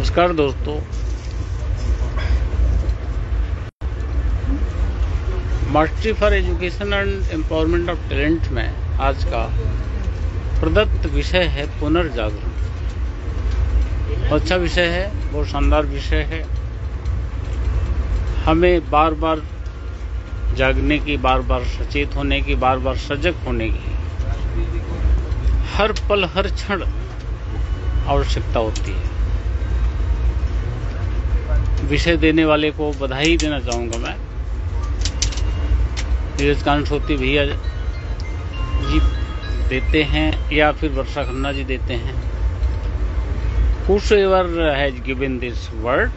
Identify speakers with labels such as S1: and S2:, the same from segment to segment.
S1: नमस्कार दोस्तों, mastery for education and empowerment of talent में आज का प्रदत्त विषय है पुनर्जागरण। अच्छा विषय है, बहुत शानदार विषय है। हमें बार बार जागने की, बार बार सचेत होने की, बार बार सजग होने की हर पल हर क्षण आवश्यकता होती है। विषय देने वाले को बधाई देना चाहूंगा मैं। नीरज कांतोती भैया जी देते हैं या फिर वर्षा खन्ना जी देते हैं। Whosoever has given this word,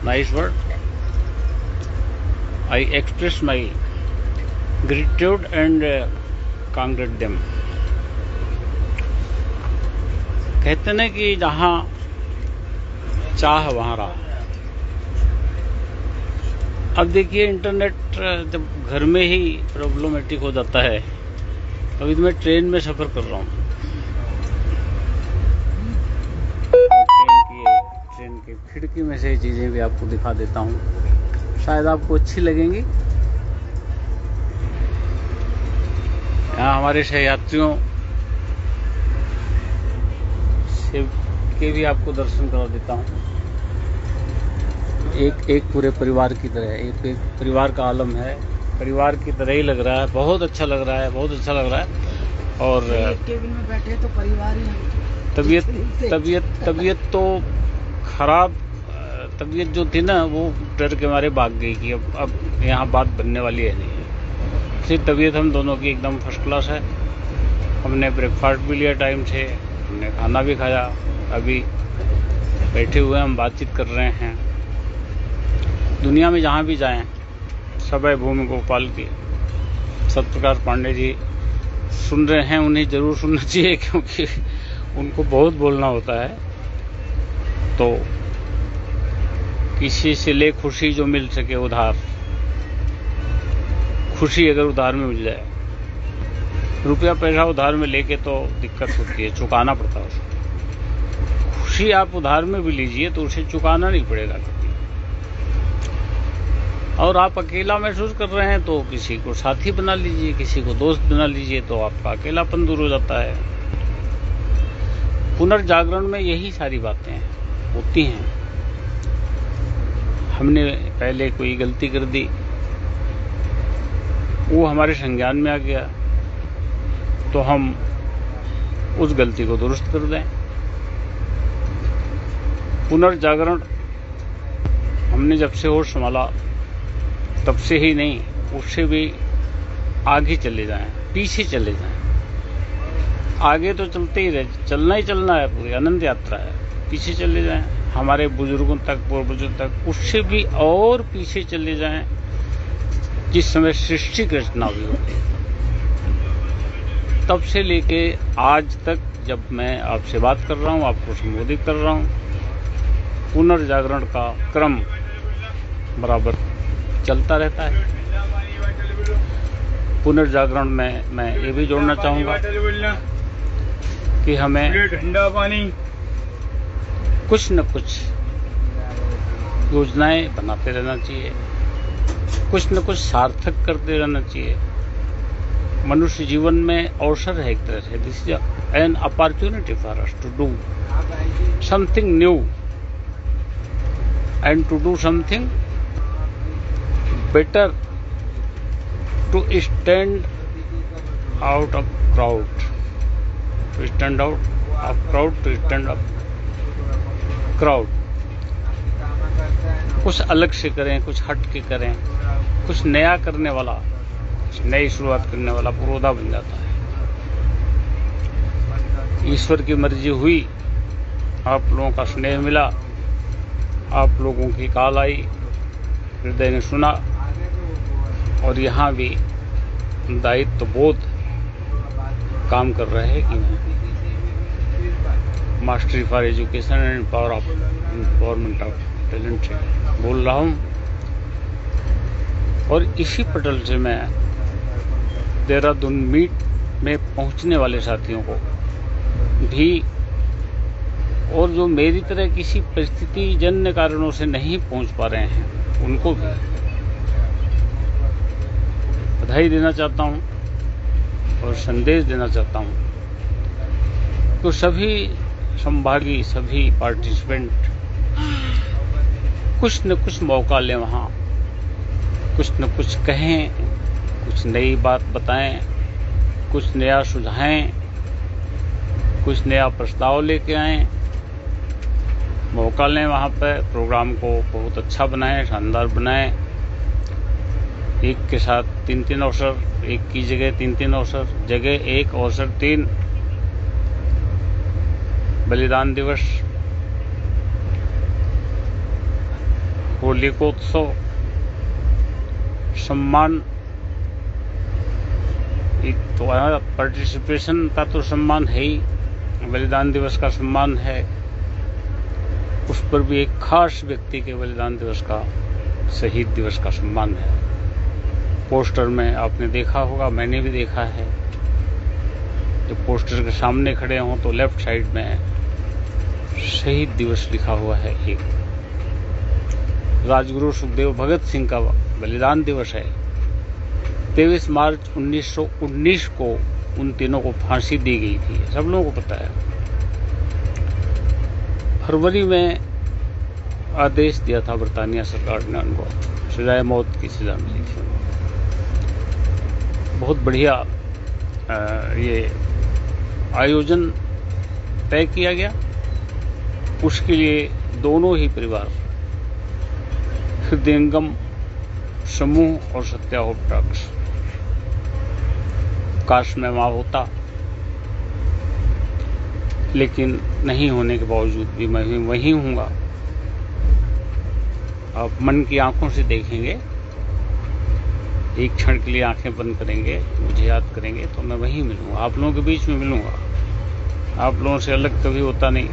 S1: nice word, I express my gratitude and congratulate them। कहते हैं कि जहां चाह वहां राह। अब देखिए, इंटरनेट जब घर में ही प्रॉब्लमेटिक हो जाता है। अभी तो मैं ट्रेन में सफर कर रहा हूँ। ट्रेन की खिड़की में से चीजें भी आपको दिखा देता हूँ, शायद आपको अच्छी लगेंगी। यहाँ हमारे सहयात्रियों से के भी आपको दर्शन करा देता हूँ। एक पूरे परिवार की तरह, एक परिवार का आलम है, परिवार की तरह ही लग रहा है। बहुत अच्छा लग रहा है, बहुत अच्छा लग रहा है। और केबिन में बैठे तो परिवार ही। तबीयत तो खराब, तबीयत जो थी ना वो डर के मारे भाग गई कि अब यहाँ बात बनने वाली है नहीं। इसलिए तबीयत हम दोनों की एकदम फर्स्ट क्लास है। हमने ब्रेकफास्ट भी लिया टाइम से, हमने खाना भी खाया। अभी बैठे हुए हम बातचीत कर रहे हैं। दुनिया में जहाँ भी जाएं, सभय भूमि गोपाल की सत्यप्रकाश पांडे जी सुन रहे हैं। उन्हें जरूर सुनना चाहिए, क्योंकि उनको बहुत बोलना होता है। तो किसी से ले खुशी जो मिल सके उधार, खुशी अगर उधार में मिल जाए। रुपया पैसा उधार में लेके तो दिक्कत होती है, चुकाना पड़ता है उसको। खुशी आप उधार में भी लीजिए तो उसे चुकाना नहीं पड़ेगा। और आप अकेला महसूस कर रहे हैं तो किसी को साथी बना लीजिए, किसी को दोस्त बना लीजिए, तो आपका अकेलापन दूर हो जाता है। पुनर्जागरण में यही सारी बातें होती हैं। हमने पहले कोई गलती कर दी, वो हमारे संज्ञान में आ गया, तो हम उस गलती को दुरुस्त कर दें। पुनर्जागरण हमने जब से होश संभाला तब से ही नहीं, उससे भी आगे चले जाएं, पीछे चले जाएं। आगे तो चलते ही रहे, चलना ही चलना है, पूरी अनंत यात्रा है। पीछे चले जाएं, हमारे बुजुर्गों तक, पूर्वजों तक, उससे भी और पीछे चले जाएं, जिस समय सृष्टि की रचना हुई होती। तब से लेके आज तक जब मैं आपसे बात कर रहा हूं, आपको संबोधित कर रहा हूं, पुनर्जागरण का क्रम बराबर चलता रहता है। पुनर्जागरण में मैं ये भी जोड़ना चाहूंगा कि हमें ठंडा पानी कुछ न कुछ योजनाएं बनाते रहना चाहिए, कुछ न कुछ सार्थक करते रहना चाहिए। मनुष्य जीवन में अवसर है एक तरह से। This is an opportunity for us to do something new and to do something better, to stand out of crowd, to stand out of crowd, to stand up crowd। कुछ अलग से करें, कुछ हट के करें, कुछ नया करने वाला, कुछ नई शुरुआत करने वाला पुरोधा बन जाता है। ईश्वर की मर्जी हुई, आप लोगों का स्नेह मिला, आप लोगों की कॉल आई, हृदय ने सुना, और यहाँ भी दायित्व बोध काम कर रहे हैं कि मैं mastery for education and empowerment of talent से बोल रहा हूँ। और इसी पटल से मैं देहरादून मीट में पहुँचने वाले साथियों को भी और जो मेरी तरह किसी परिस्थिति जन्य कारणों से नहीं पहुंच पा रहे हैं उनको भी बधाई देना चाहता हूं और संदेश देना चाहता हूं। तो सभी संभागी, सभी पार्टिसिपेंट कुछ न कुछ मौका लें, वहां कुछ न कुछ कहें, कुछ नई बात बताएं, कुछ नया सुझाएं, कुछ नया प्रस्ताव लेके आएं। मौका लें, वहां पर प्रोग्राम को बहुत अच्छा बनाएं, शानदार बनाएं। एक के साथ 3-3 अवसर, एक की जगह 3-3 अवसर, जगह एक अवसर 3। बलिदान दिवस, होलिकोत्सव, सम्मान, एक तो पार्टिसिपेशन का तो सम्मान है ही, बलिदान दिवस का सम्मान है, उस पर भी एक खास व्यक्ति के बलिदान दिवस का, शहीद दिवस का सम्मान है। पोस्टर में आपने देखा होगा, मैंने भी देखा है, जब पोस्टर के सामने खड़े हों तो लेफ्ट साइड में शहीद दिवस लिखा हुआ है। एक राजगुरु सुखदेव भगत सिंह का बलिदान दिवस है। 23 मार्च 1919 को उन तीनों को फांसी दी गई थी, सब लोगों को पता है। फरवरी में आदेश दिया था बरतानिया सरकार ने, उनको सजाए मौत की सजा मिली थी। बहुत बढ़िया ये आयोजन तय किया गया। उसके लिए दोनों ही परिवार, हृदयंगम समूह और सत्याहोप ट्रक्स, काश में वहां होता, लेकिन नहीं होने के बावजूद भी मैं वहीं हूँगा। आप मन की आंखों से देखेंगे, एक क्षण के लिए आंखें बंद करेंगे, मुझे याद करेंगे तो मैं वहीं मिलूंगा, आप लोगों के बीच में मिलूंगा। आप लोगों से अलग कभी होता नहीं।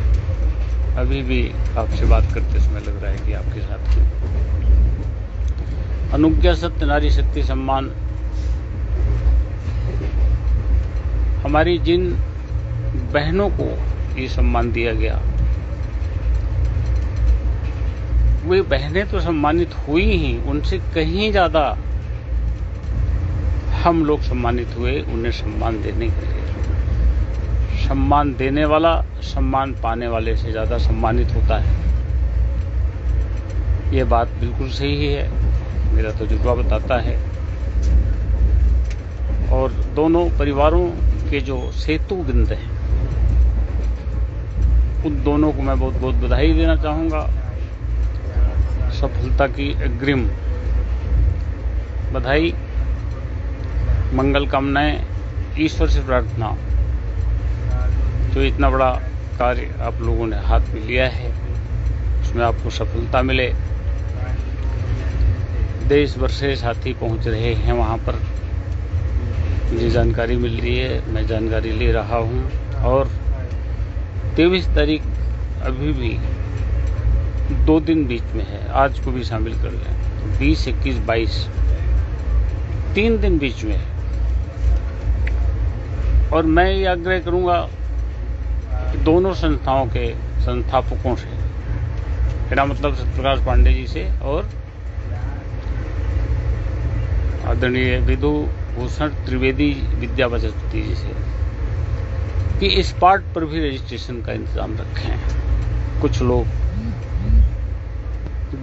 S1: अभी भी आपसे बात करते समय लग रहा है कि आपके साथ हूं। अनुज्ञा सत्य, नारी शक्ति सम्मान, हमारी जिन बहनों को ये सम्मान दिया गया, वे बहनें तो सम्मानित हुई ही, उनसे कहीं ज्यादा हम लोग सम्मानित हुए उन्हें सम्मान देने के लिए। सम्मान देने वाला सम्मान पाने वाले से ज्यादा सम्मानित होता है, ये बात बिल्कुल सही है, मेरा तजुर्बा बताता है। और दोनों परिवारों के जो सेतु बिंद हैं, उन दोनों को मैं बहुत बहुत बधाई देना चाहूंगा। सफलता की अग्रिम बधाई, मंगल कामनाएं, ईश्वर से प्रार्थना, जो इतना बड़ा कार्य आप लोगों ने हाथ में लिया है उसमें आपको सफलता मिले। देश भर से साथी पहुंच रहे हैं वहां पर, मुझे जानकारी मिल रही है, मैं जानकारी ले रहा हूं। और 23 तारीख अभी भी 2 दिन बीच में है, आज को भी शामिल कर लें, 20, 21, 22, 3 दिन बीच में है। और मैं ये आग्रह करूंगा कि दोनों संस्थाओं के संस्थापकों से, मेरा मतलब सत्यप्रकाश पांडे जी से और आदरणीय विधु भूषण त्रिवेदी विद्या बचस्पति जी से, कि इस पार्ट पर भी रजिस्ट्रेशन का इंतजाम रखें। कुछ लोग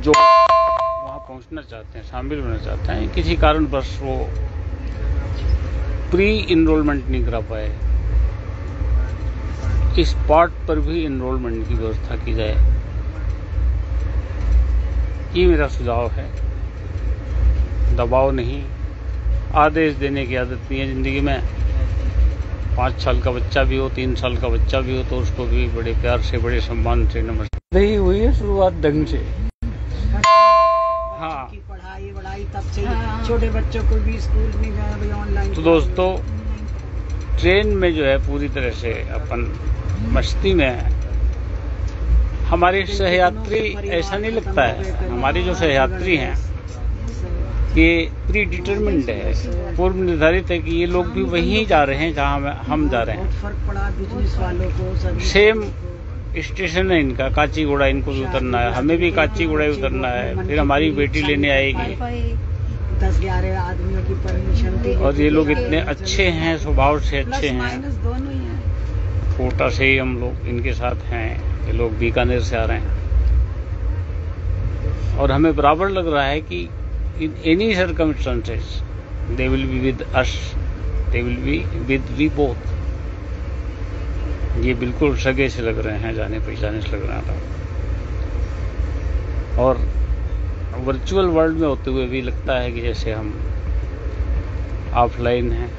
S1: जो वहां पहुंचना चाहते हैं, शामिल होना चाहते हैं, किसी कारणवश वो प्री इनरोलमेंट नहीं करा पाए, इस पार्ट पर भी इनरोलमेंट की व्यवस्था की जाए, ये मेरा सुझाव है। दबाव नहीं, आदेश देने की आदत नहीं है जिंदगी में। 5 साल का बच्चा भी हो, 3 साल का बच्चा भी हो, तो उसको भी बड़े प्यार से, बड़े सम्मान से नमस्ते। नहीं हुई है शुरुआत ढंग से। हाँ,
S2: पढ़ाई वढ़ाई तब से छोटे बच्चों को भी स्कूल में गए, ऑनलाइन।
S1: तो दोस्तों, ट्रेन में जो है पूरी तरह से अपन मस्ती में है। हमारे सहयात्री, ऐसा नहीं लगता है, हमारी जो सहयात्री हैं ये प्री डिटरमिन्ड है, पूर्व निर्धारित है कि ये लोग भी वहीं जा रहे हैं जहां हम जा रहे हैं।
S2: फर्क पड़ा बिजनेस वालों को,
S1: सेम स्टेशन है इनका काचीगुड़ा, इनको भी उतरना है, हमें भी काचीगुड़ा ही उतरना है, फिर हमारी बेटी लेने आएगी।
S2: 10-11 आदमियों की परमिशन थी।
S1: और ये लोग इतने अच्छे हैं, स्वभाव से अच्छे हैं।
S2: दोनों ही हैं।
S1: कोटा से ही हम लोग इनके साथ हैं, ये लोग बीकानेर से आ रहे हैं। और हमें बराबर लग रहा है कि in any circumstances they will be with us, they will be with we both. ये बिल्कुल सगे से लग रहे हैं, जाने पहचाने से लग रहा था। और वर्चुअल वर्ल्ड में होते हुए भी लगता है कि जैसे हम ऑफलाइन हैं,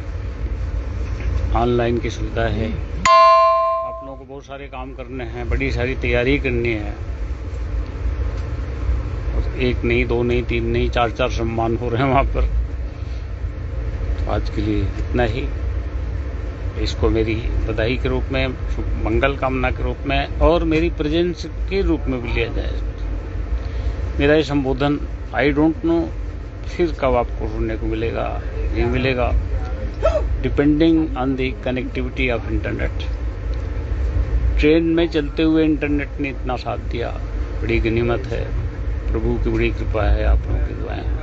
S1: ऑनलाइन की सुविधा है। आप लोगों को बहुत सारे काम करने हैं, बड़ी सारी तैयारी करनी है। और 1 नहीं, 2 नहीं, 3 नहीं, 4 सम्मान हो रहे हैं वहाँ पर। तो आज के लिए इतना ही। इसको मेरी बधाई के रूप में, मंगल कामना के रूप में और मेरी प्रेजेंस के रूप में भी लिया जाए। मेरा ये संबोधन आई डोंट नो फिर कब आपको सुनने को मिलेगा, नहीं मिलेगा, depending on the connectivity of internet. Train में चलते हुए इंटरनेट ने इतना साथ दिया, बड़ी गनीमत है, प्रभु की बड़ी कृपा है, आप लोगों की दुआएं हैं।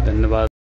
S1: धन्यवाद।